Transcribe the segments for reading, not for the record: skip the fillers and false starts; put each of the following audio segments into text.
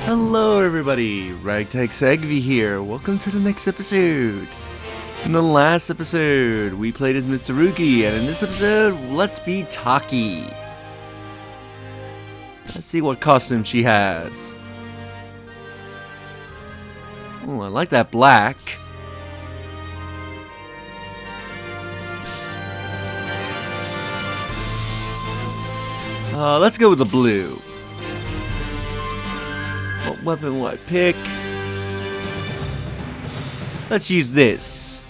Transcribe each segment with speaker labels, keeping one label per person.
Speaker 1: Hello everybody, Ragtag Sagvi here. Welcome to the next episode. In the last episode, we played as Mitsurugi, and in this episode, let's be Taki. Let's see what costume she has. Oh, I like that black. Let's go with the blue. What weapon will I pick? Let's use this.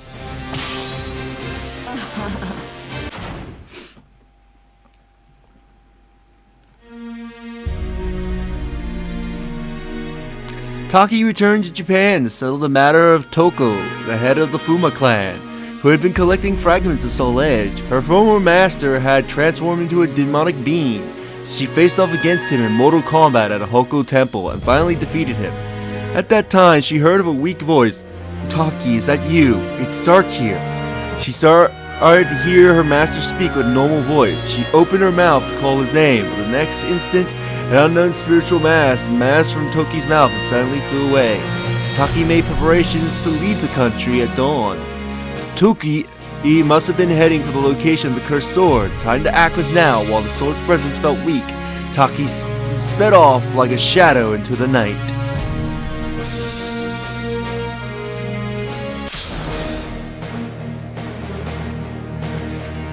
Speaker 1: Taki returned to Japan to settle the matter of Toko, the head of the Fuma clan, who had been collecting fragments of Soul Edge. Her former master had transformed into a demonic being. She faced off against him in mortal combat at a Hoko temple and finally defeated him. At that time, she heard of a weak voice. "Taki, is that you? It's dark here." She started to hear her master speak with a normal voice. She opened her mouth to call his name, but the next instant, an unknown spiritual mass from Toki's mouth and silently flew away. Taki made preparations to leave the country at dawn. Toki must have been heading for the location of the cursed sword. Time to act was now. While the sword's presence felt weak, Taki sped off like a shadow into the night.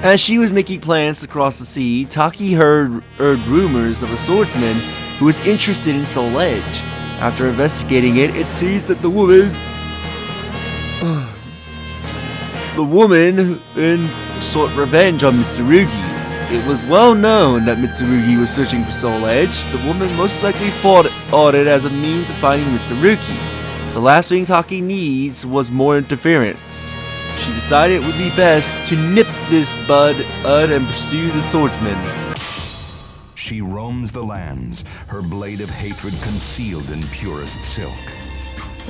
Speaker 1: As she was making plans to cross the sea, Taki heard rumors of a swordsman who was interested in Soul Edge. After investigating it, it seems that the woman sought revenge on Mitsurugi. It was well known that Mitsurugi was searching for Soul Edge. The woman most likely fought it as a means of finding Mitsurugi. The last thing Taki needs was more interference. She decided it would be best to nip this bud and pursue the swordsman.
Speaker 2: She roams the lands, her blade of hatred concealed in purest silk.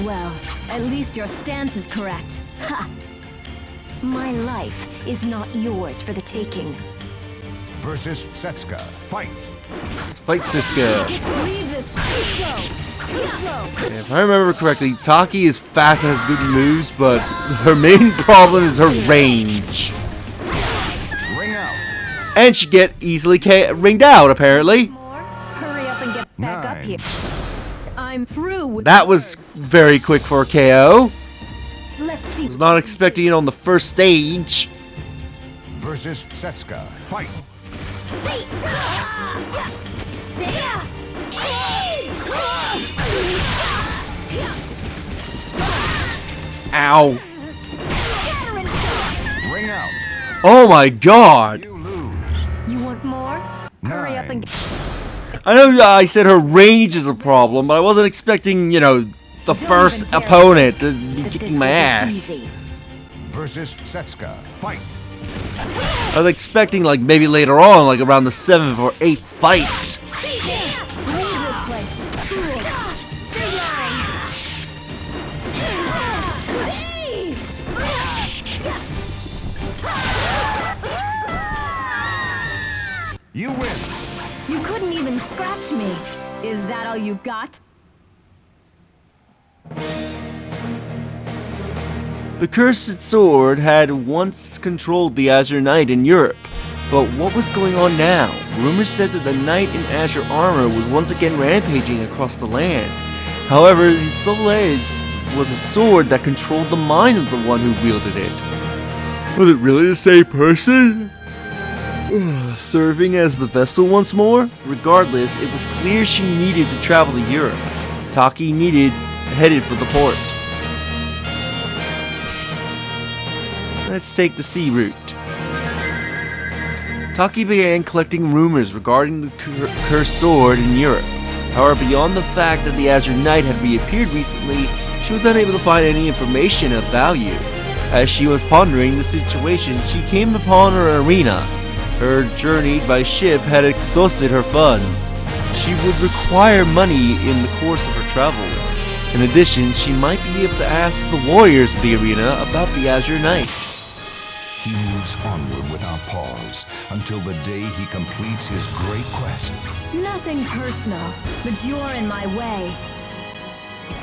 Speaker 3: Well, at least your stance is correct. Ha! My life is not yours for the taking.
Speaker 2: Versus Setsuka. Fight!
Speaker 1: Let's fight Siska.
Speaker 3: Leave this. Too slow. Too slow.
Speaker 1: If I remember correctly, Taki is fast and has good moves, but her main problem is her range.
Speaker 2: Ring out.
Speaker 1: And she get easily ringed out, apparently.
Speaker 3: More? Hurry up and get back up here. I'm through with
Speaker 1: That was very quick for a KO.
Speaker 3: Let's see.
Speaker 1: Was not expecting it on the first stage.
Speaker 2: Versus Setsuka. Fight!
Speaker 1: Ow.
Speaker 2: Ring out.
Speaker 1: Oh my god.
Speaker 2: You lose.
Speaker 3: You want more? Hurry up and
Speaker 1: I know I said her range is a problem, but I wasn't expecting, the first opponent to be kicking my ass.
Speaker 2: Versus Setsuka. Fight!
Speaker 1: I was expecting, maybe later on, around the 7th or 8th fight.
Speaker 3: leave this place. Streamline.
Speaker 2: You win.
Speaker 3: You couldn't even scratch me. Is that all you got?
Speaker 1: The cursed sword had once controlled the Azure Knight in Europe, but what was going on now? Rumors said that the knight in Azure armor was once again rampaging across the land. However, the Soul Edge was a sword that controlled the mind of the one who wielded it. Was it really the same person? Serving as the vessel once more? Regardless, it was clear she needed to travel to Europe. Taki headed for the port. Let's take the sea route. Taki began collecting rumors regarding the cursed sword in Europe. However, beyond the fact that the Azure Knight had reappeared recently, she was unable to find any information of value. As she was pondering the situation, she came upon her arena. Her journey by ship had exhausted her funds. She would require money in the course of her travels. In addition, she might be able to ask the warriors of the arena about the Azure Knight.
Speaker 2: He moves onward without pause until the day he completes his great quest.
Speaker 3: Nothing personal, but you're in my way.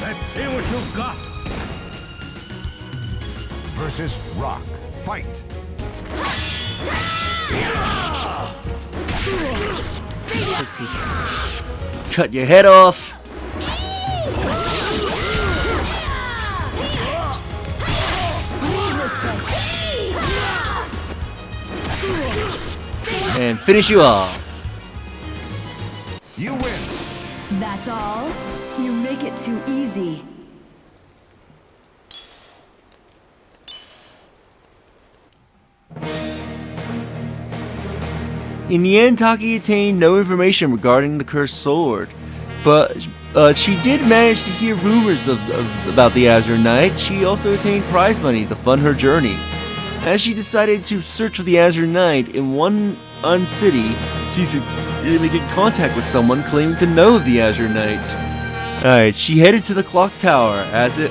Speaker 4: Let's see what you've got.
Speaker 2: Versus Rock. Fight.
Speaker 1: Let's just cut your head off. And finish you off.
Speaker 2: You win.
Speaker 3: That's all? You make it too easy.
Speaker 1: In the end, Taki attained no information regarding the cursed sword, but she did manage to hear rumors about the Azure Knight. She also attained prize money to fund her journey. As she decided to search for the Azure Knight in one city, she succeeded in get contact with someone claiming to know of the Azure Knight. Alright, she headed to the clock tower as he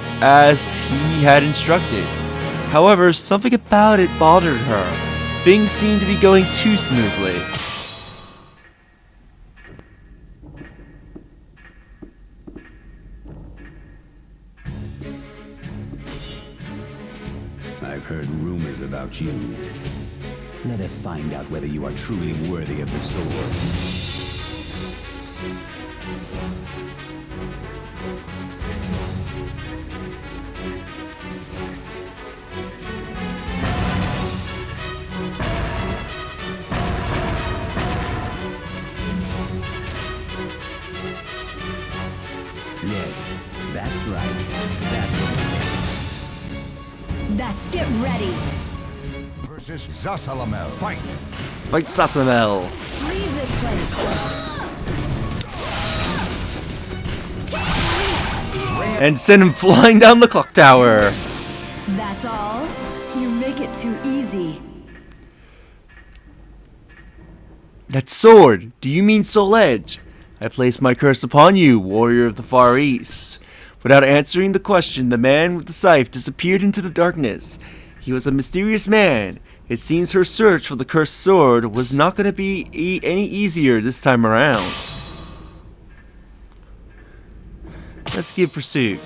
Speaker 1: had instructed. However, something about it bothered her. Things seemed to be going too smoothly.
Speaker 4: I've heard rumors about you. Let us find out whether you are truly worthy of the sword. Yes, that's right. That's what it takes.
Speaker 3: That's get ready.
Speaker 2: Versus Zasalamel. Fight.
Speaker 1: Fight Sasamel.
Speaker 3: Leave this place.
Speaker 1: And send him flying down the clock tower.
Speaker 3: That's all? You make it too easy.
Speaker 1: That sword, do you mean Soul Edge? I place my curse upon you, warrior of the Far East. Without answering the question, the man with the scythe disappeared into the darkness. He was a mysterious man. It seems her search for the cursed sword was not going to be any easier this time around. Let's give pursuit.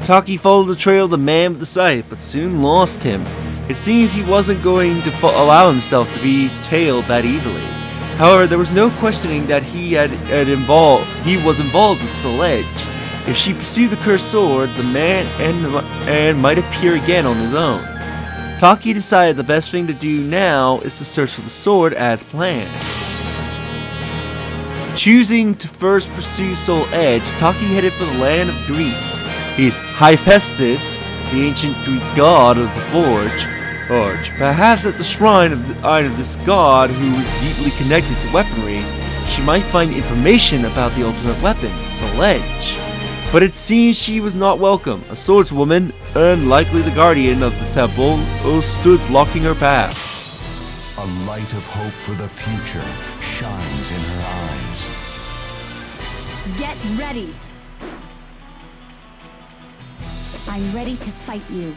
Speaker 1: Taki followed the trail of the man with the scythe, but soon lost him. It seems he wasn't going to allow himself to be tailed that easily. However, there was no questioning that he was involved with Soul Edge. If she pursued the cursed sword, the man might appear again on his own. Taki decided the best thing to do now is to search for the sword as planned. Choosing to first pursue Soul Edge, Taki headed for the land of Greece. His Hephaestus, the ancient Greek god of the forge. Perhaps at the shrine of this god who was deeply connected to weaponry, she might find information about the ultimate weapon, Soul Edge. But it seems she was not welcome. A swordswoman, and likely the guardian of the temple, stood blocking her path.
Speaker 2: A light of hope for the future shines in her eyes.
Speaker 3: Get ready. I'm ready to fight you.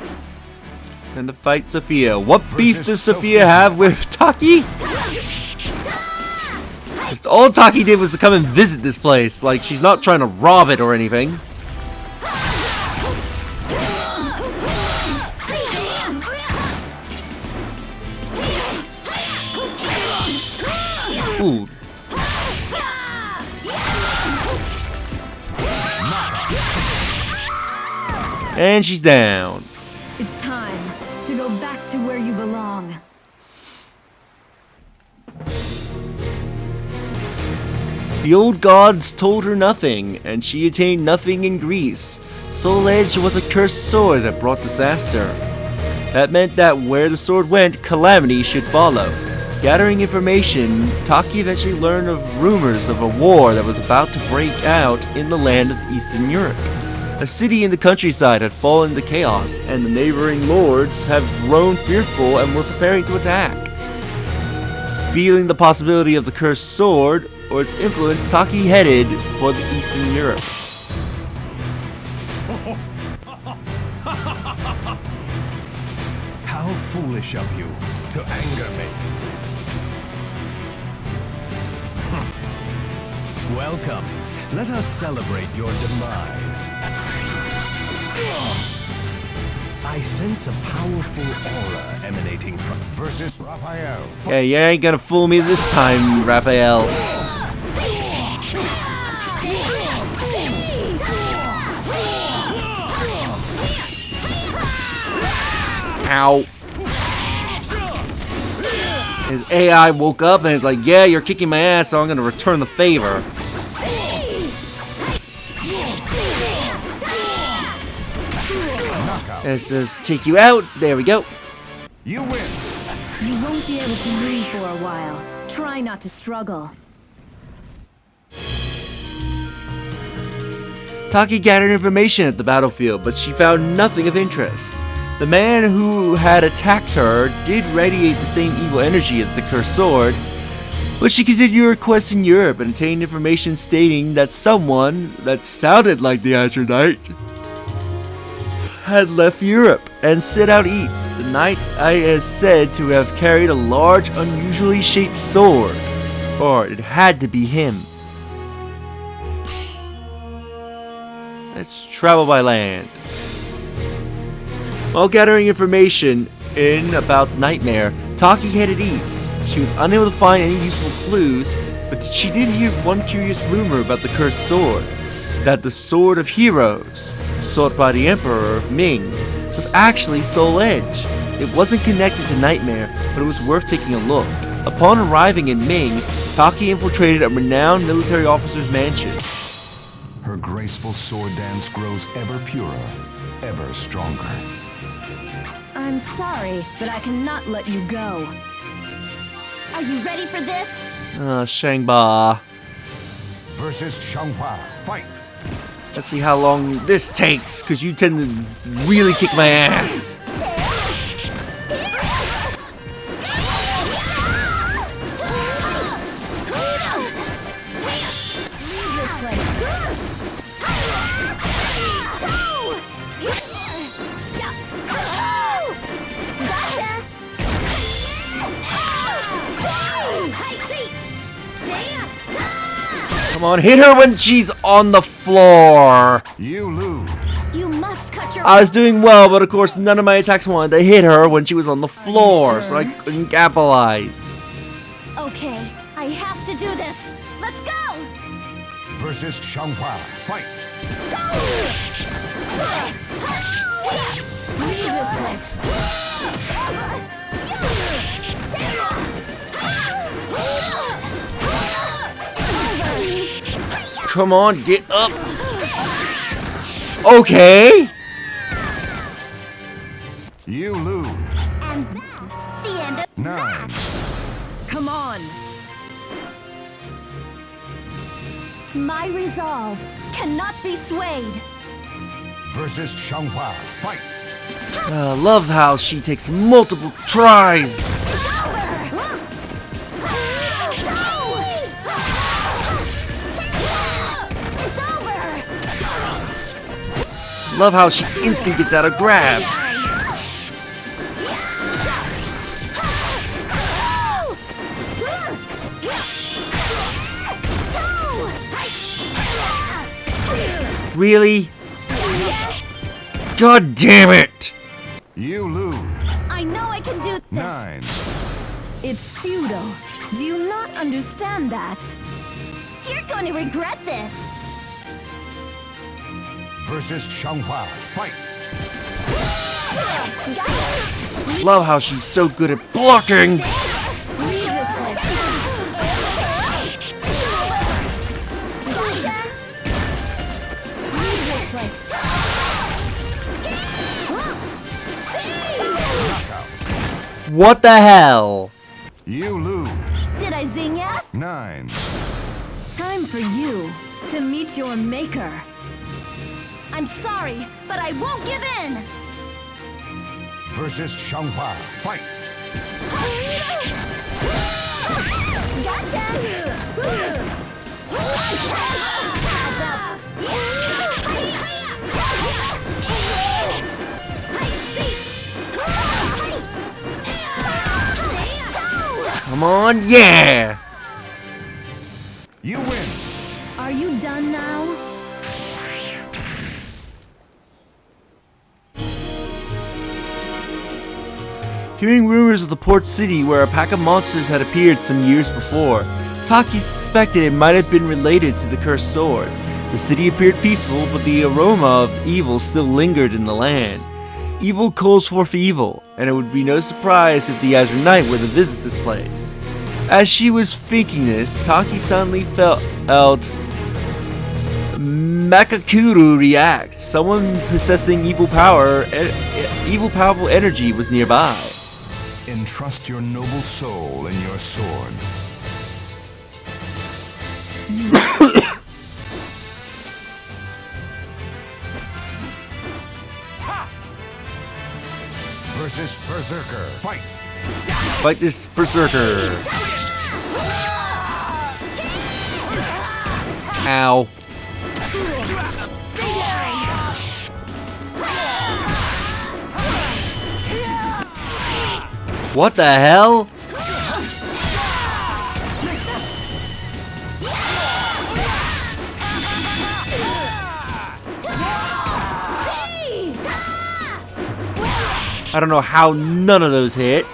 Speaker 1: And to fight Sophia. What beef does Sophia have with Taki? Just all Taki did was to come and visit this place. Like, she's not trying to rob it or anything. Ooh. And she's down.
Speaker 3: It's time to go back to where you belong.
Speaker 1: The old gods told her nothing, and she attained nothing in Greece. Soul Edge was a cursed sword that brought disaster. That meant that where the sword went, calamity should follow. Gathering information, Taki eventually learned of rumors of a war that was about to break out in the land of Eastern Europe. A city in the countryside had fallen into chaos, and the neighboring lords had grown fearful and were preparing to attack. Feeling the possibility of the cursed sword or its influence, Taki headed for the Eastern Europe.
Speaker 2: How foolish of you to anger me.
Speaker 4: Welcome.
Speaker 2: Let us celebrate your demise. I sense a powerful aura emanating from versus Raphael.
Speaker 1: Yeah, you ain't gonna fool me this time, Raphael. Ow. His AI woke up and is like, yeah, you're kicking my ass, so I'm gonna return the favor. Let's just take you out. There we go.
Speaker 2: You win.
Speaker 3: You won't be able to move for a while. Try not to struggle.
Speaker 1: Taki gathered information at the battlefield, but she found nothing of interest. The man who had attacked her did radiate the same evil energy as the cursed sword, but she continued her quest in Europe and obtained information stating that someone that sounded like the Azure Knight had left Europe and set out east. The knight is said to have carried a large, unusually shaped sword, or it had to be him. Let's travel by land. While gathering information about Nightmare, Taki headed east. She was unable to find any useful clues, but she did hear one curious rumor about the cursed sword. That the Sword of Heroes, sought by the Emperor of Ming, was actually Soul Edge. It wasn't connected to Nightmare, but it was worth taking a look. Upon arriving in Ming, Taki infiltrated a renowned military officer's mansion.
Speaker 2: Her graceful sword dance grows ever purer, ever stronger.
Speaker 3: I'm sorry, but I cannot let you go. Are you ready for this?
Speaker 1: Shangba.
Speaker 2: Versus Xianghua. Fight.
Speaker 1: Let's see how long this takes, because you tend to really kick my ass. Come on, hit her when she's on the floor.
Speaker 2: You lose.
Speaker 3: You must cut your.
Speaker 1: I was doing well, but of course none of my attacks wanted to hit her when she was on the floor, so I couldn't capitalize.
Speaker 3: Okay, I have to do this. Let's go.
Speaker 2: Versus Xianghua. Fight.
Speaker 3: Leave this place.
Speaker 1: Come on, get up. Okay.
Speaker 2: You lose.
Speaker 3: And that's the end of
Speaker 2: 9.
Speaker 3: Come on. My resolve cannot be swayed.
Speaker 2: Versus Xianghua. Fight.
Speaker 1: Love how she takes multiple tries. Love how she instant gets out of grabs. Really? God damn it!
Speaker 2: You lose.
Speaker 3: I know I can do this.
Speaker 2: 9.
Speaker 3: It's futile. Do you not understand that? You're going to regret this.
Speaker 2: Versus Xianghua. Fight.
Speaker 1: Love how she's so good at blocking.
Speaker 3: Leave this place. Gotcha. Leave this place.
Speaker 1: What the hell?
Speaker 2: You lose.
Speaker 3: Did I zing ya?
Speaker 2: 9.
Speaker 3: Time for you to meet your maker. I'm sorry, but I won't give in.
Speaker 2: Versus Xianghua. Fight.
Speaker 1: Come on, yeah!
Speaker 2: You win.
Speaker 3: Are you done now?
Speaker 1: Hearing rumors of the port city where a pack of monsters had appeared some years before, Taki suspected it might have been related to the cursed sword. The city appeared peaceful, but the aroma of evil still lingered in the land. Evil calls forth evil, and it would be no surprise if the Azure Knight were to visit this place. As she was thinking this, Taki suddenly felt Makakuru react. Someone possessing evil powerful energy was nearby.
Speaker 2: Entrust your noble soul in your sword. Versus Berserker. Fight!
Speaker 1: Fight this Berserker. Ow. What the hell? I don't know how none of those hit.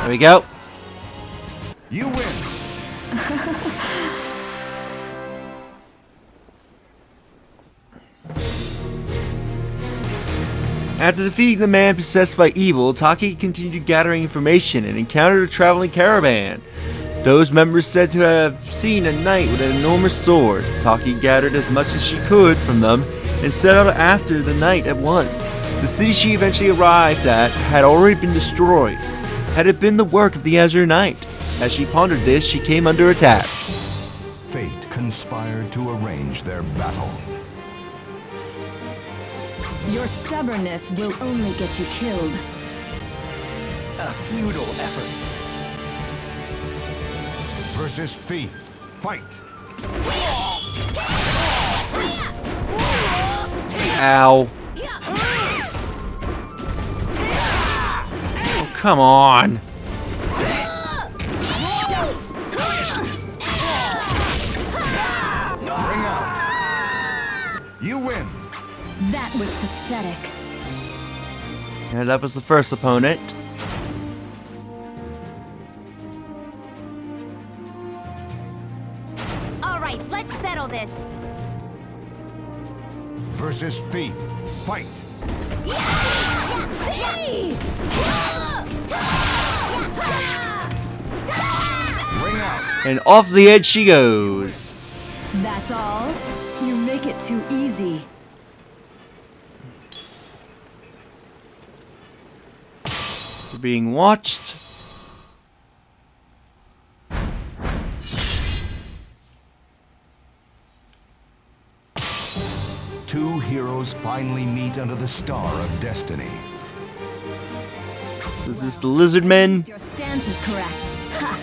Speaker 1: There we go.
Speaker 2: You win.
Speaker 1: After defeating the man possessed by evil, Taki continued gathering information and encountered a traveling caravan. Those members said to have seen a knight with an enormous sword. Taki gathered as much as she could from them and set out after the knight at once. The city she eventually arrived at had already been destroyed. Had it been the work of the Azure Knight? As she pondered this, she came under attack.
Speaker 2: Fate conspired to arrange their battle.
Speaker 3: Your stubbornness will only get you killed.
Speaker 4: A futile effort.
Speaker 2: Versus Thief. Fight!
Speaker 1: Ow. Oh, come on.
Speaker 2: Bring out. You win.
Speaker 3: That was pathetic.
Speaker 1: And that was the first opponent.
Speaker 3: All right, let's settle this.
Speaker 2: Versus Thief. Fight! Ring out.
Speaker 1: And off the edge she goes.
Speaker 3: That's all? You make it too easy.
Speaker 1: We're being watched.
Speaker 2: Two heroes finally meet under the star of destiny.
Speaker 1: Is this the lizard men?
Speaker 3: Your stance is correct. Ha!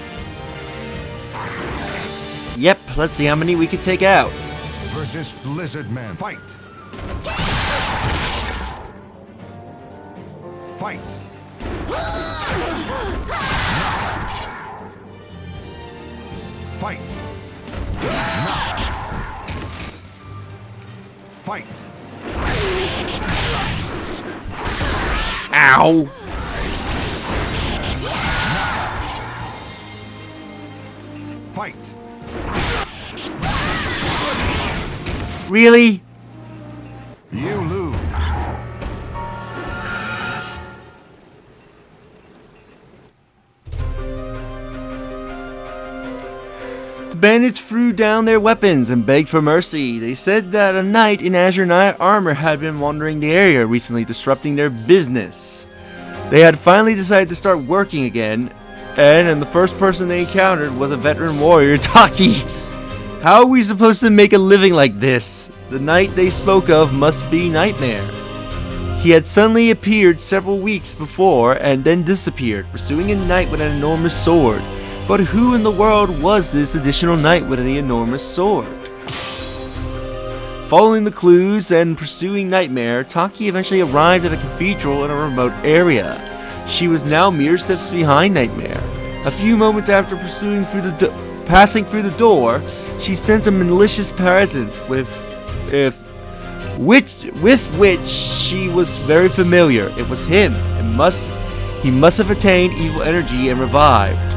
Speaker 1: Yep, let's see how many we could take out.
Speaker 2: Versus Lizard Man. Fight! Fight! Fight! Fight!
Speaker 1: Ow!
Speaker 2: Fight!
Speaker 1: Really?
Speaker 2: You lose.
Speaker 1: The bandits threw down their weapons and begged for mercy. They said that a knight in Azure Knight armor had been wandering the area recently, disrupting their business. They had finally decided to start working again, and the first person they encountered was a veteran warrior, Taki. How are we supposed to make a living like this? The knight they spoke of must be Nightmare. He had suddenly appeared several weeks before and then disappeared, pursuing a knight with an enormous sword. But who in the world was this additional knight with an enormous sword? Following the clues and pursuing Nightmare, Taki eventually arrived at a cathedral in a remote area. She was now mere steps behind Nightmare. A few moments after pursuing through the passing through the door, she sensed a malicious presence with which she was very familiar. It was him. He must have attained evil energy and revived.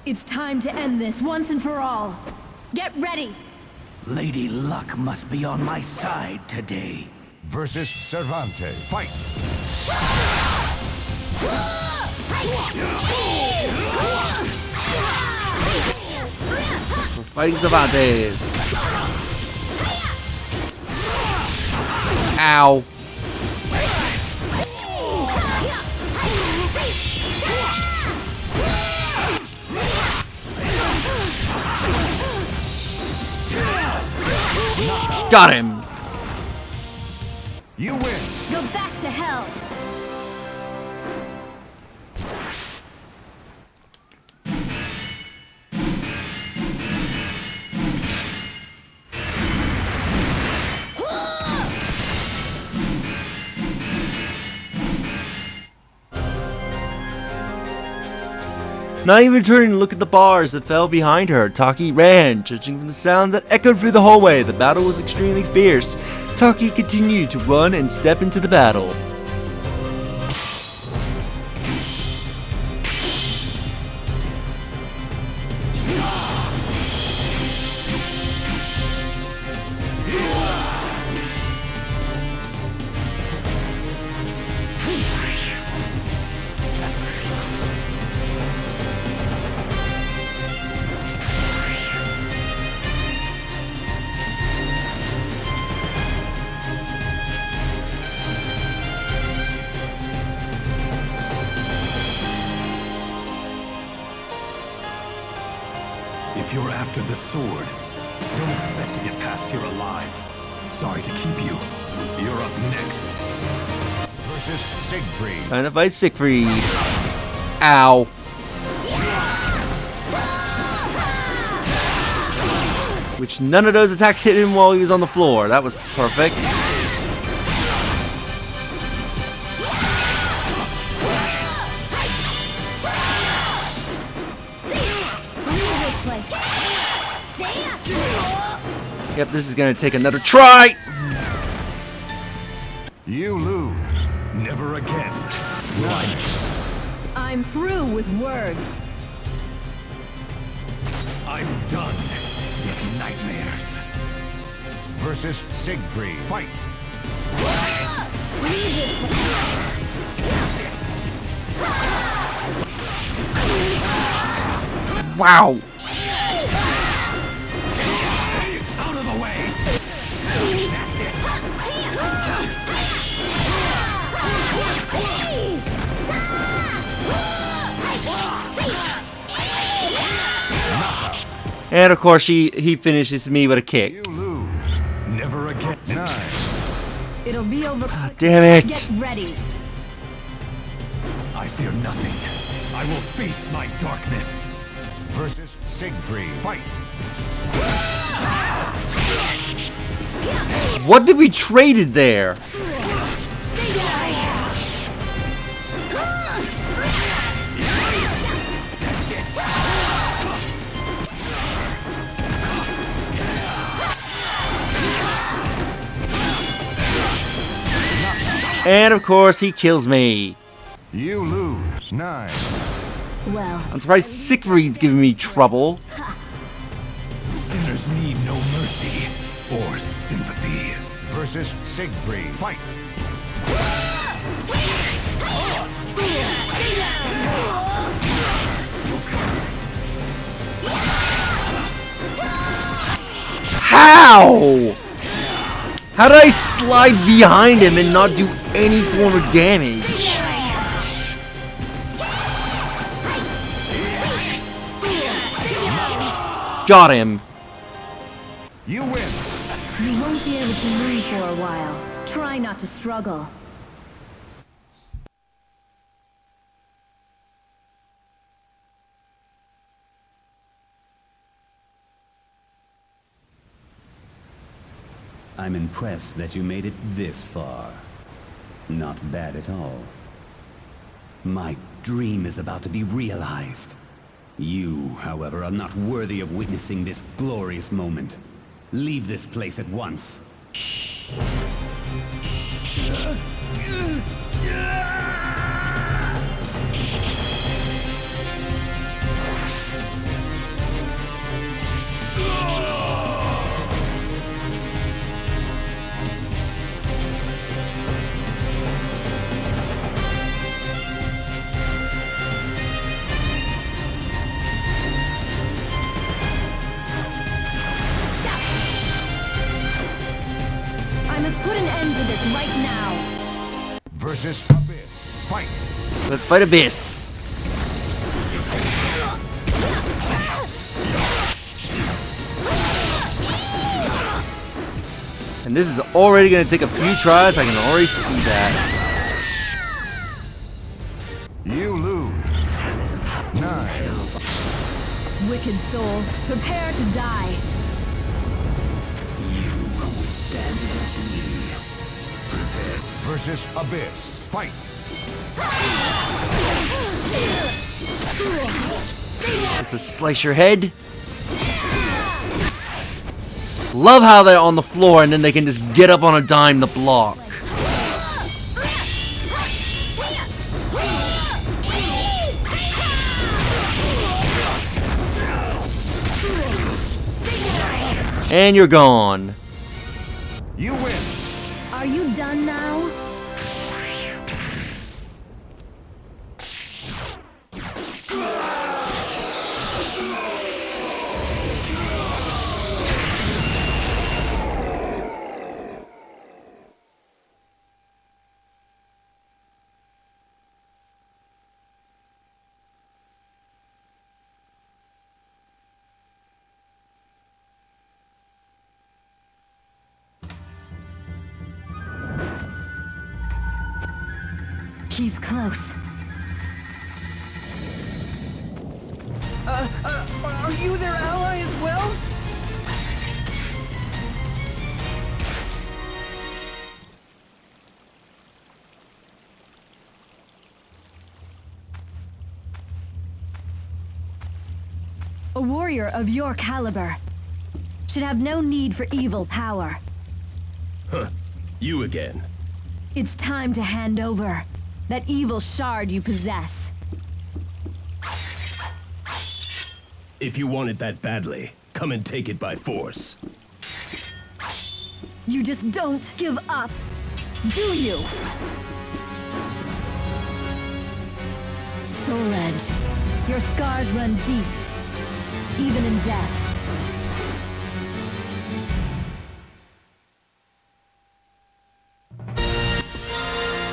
Speaker 3: It's time to end this once and for all. Get ready!
Speaker 4: Lady Luck must be on my side today.
Speaker 2: Versus Cervantes. Fight!
Speaker 1: We're fighting Cervantes. Ow. Got him.
Speaker 2: You win!
Speaker 3: Go back to hell!
Speaker 1: Not even turning to look at the bars that fell behind her, Taki ran, judging from the sounds that echoed through the hallway. The battle was extremely fierce. Taki continued to run and step into the battle.
Speaker 4: If you're after the sword, don't expect to get past here alive. Sorry to keep you. You're up next.
Speaker 2: Versus Siegfried.
Speaker 1: Time to fight Siegfried. Ow. Which none of those attacks hit him while he was on the floor. That was perfect. Yep, this is gonna take another try.
Speaker 2: You lose.
Speaker 4: Never again.
Speaker 3: I'm through with words.
Speaker 4: I'm done with nightmares.
Speaker 2: Versus Siegfried. Fight!
Speaker 1: Wow.
Speaker 4: Out of the way. That's it.
Speaker 1: And of course, he finishes me with a kick.
Speaker 2: You lose.
Speaker 4: Never again.
Speaker 2: 9.
Speaker 3: It'll be over.
Speaker 1: Damn it.
Speaker 3: Get ready.
Speaker 4: I fear nothing. I will face my darkness.
Speaker 2: Versus Siegfried. Fight!
Speaker 1: What did we traded there? And of course, he kills me.
Speaker 2: You lose. 9.
Speaker 3: Well,
Speaker 1: I'm surprised Siegfried's giving me trouble.
Speaker 4: Sinners need no mercy or sympathy.
Speaker 2: Versus Siegfried. Fight!
Speaker 1: How? How did I slide behind him and not do any form of damage? Got him.
Speaker 2: You win.
Speaker 3: you won't be able to move for a while. Try not to struggle.
Speaker 4: I'm impressed that you made it this far. Not bad at all. My dream is about to be realized. You, however, are not worthy of witnessing this glorious moment. Leave this place at once.
Speaker 3: I must put an end to this right now.
Speaker 2: Versus Abyss. Fight!
Speaker 1: Let's fight Abyss. And this is already gonna take a few tries. I can already see that.
Speaker 2: You lose. 9.
Speaker 3: Wicked soul, prepare to die.
Speaker 4: You will stand against me. Prepare.
Speaker 2: Versus Abyss. Fight!
Speaker 1: Let's just slice your head. Love how they're on the floor and then they can just get up on a dime to block. And you're gone.
Speaker 2: You win.
Speaker 3: Are you done now? He's close.
Speaker 5: Are you their ally as well?
Speaker 3: A warrior of your caliber should have no need for evil power.
Speaker 4: You again.
Speaker 3: It's time to hand over that evil shard you possess.
Speaker 6: If you want it that badly, come and take it by force.
Speaker 3: You just don't give up, do you? Soul Edge, your scars run deep, even in death.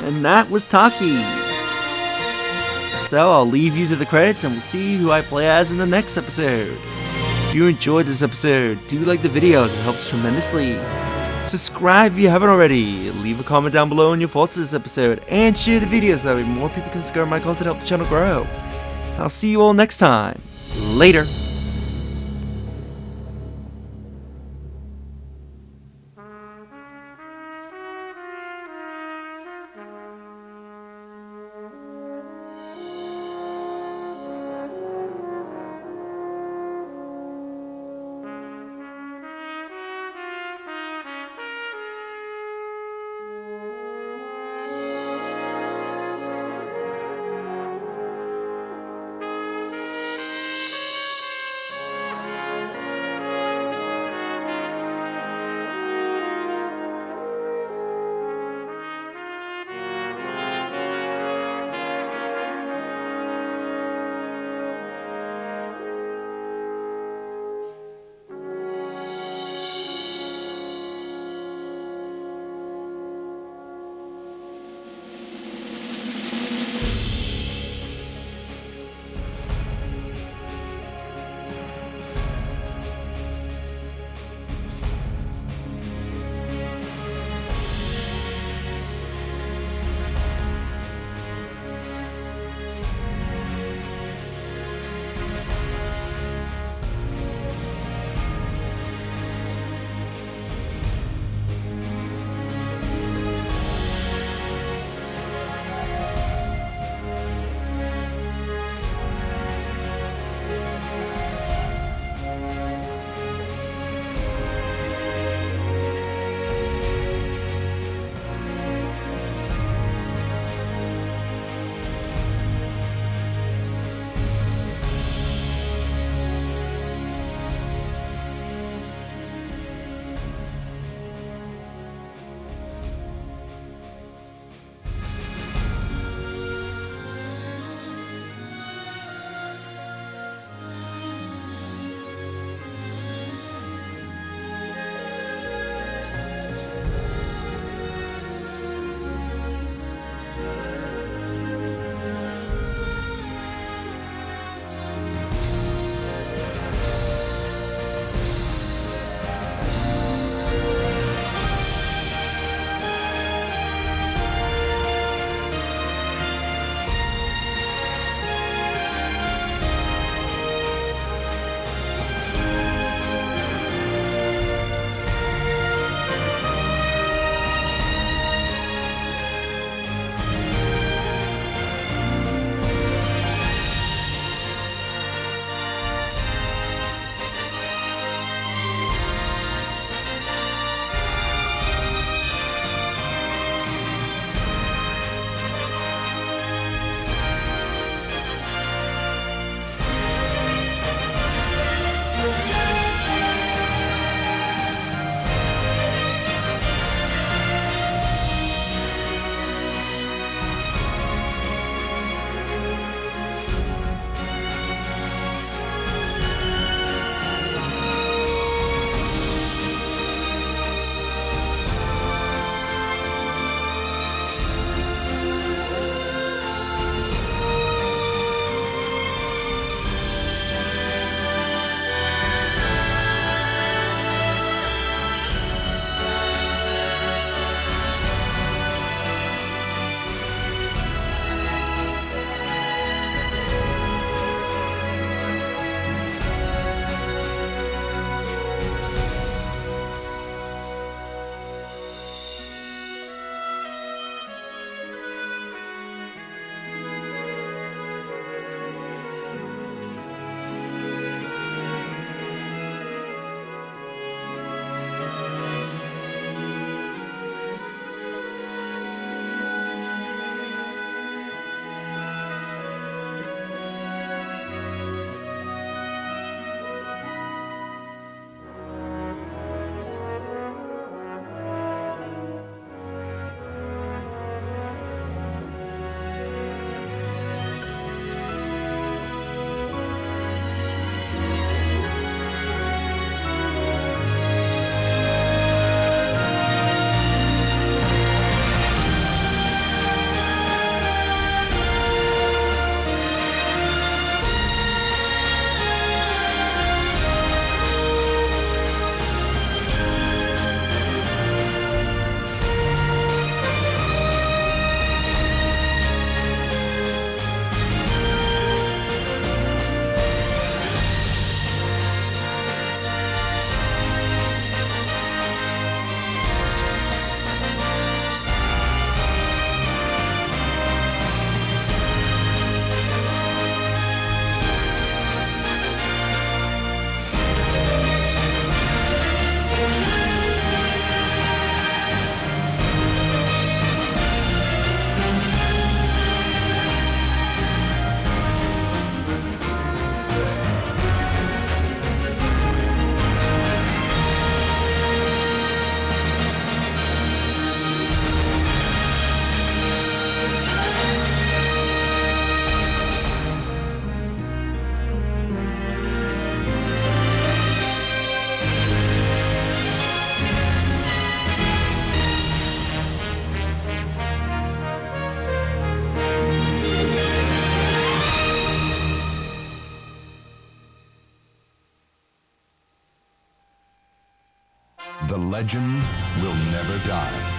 Speaker 1: And that was Taki. So I'll leave you to the credits and we'll see who I play as in the next episode. If you enjoyed this episode, do like the video, it helps tremendously. Subscribe if you haven't already, leave a comment down below on your thoughts of this episode, and share the video so that more people can discover my content and help the channel grow. I'll see you all next time. Later.
Speaker 2: The legend will never die.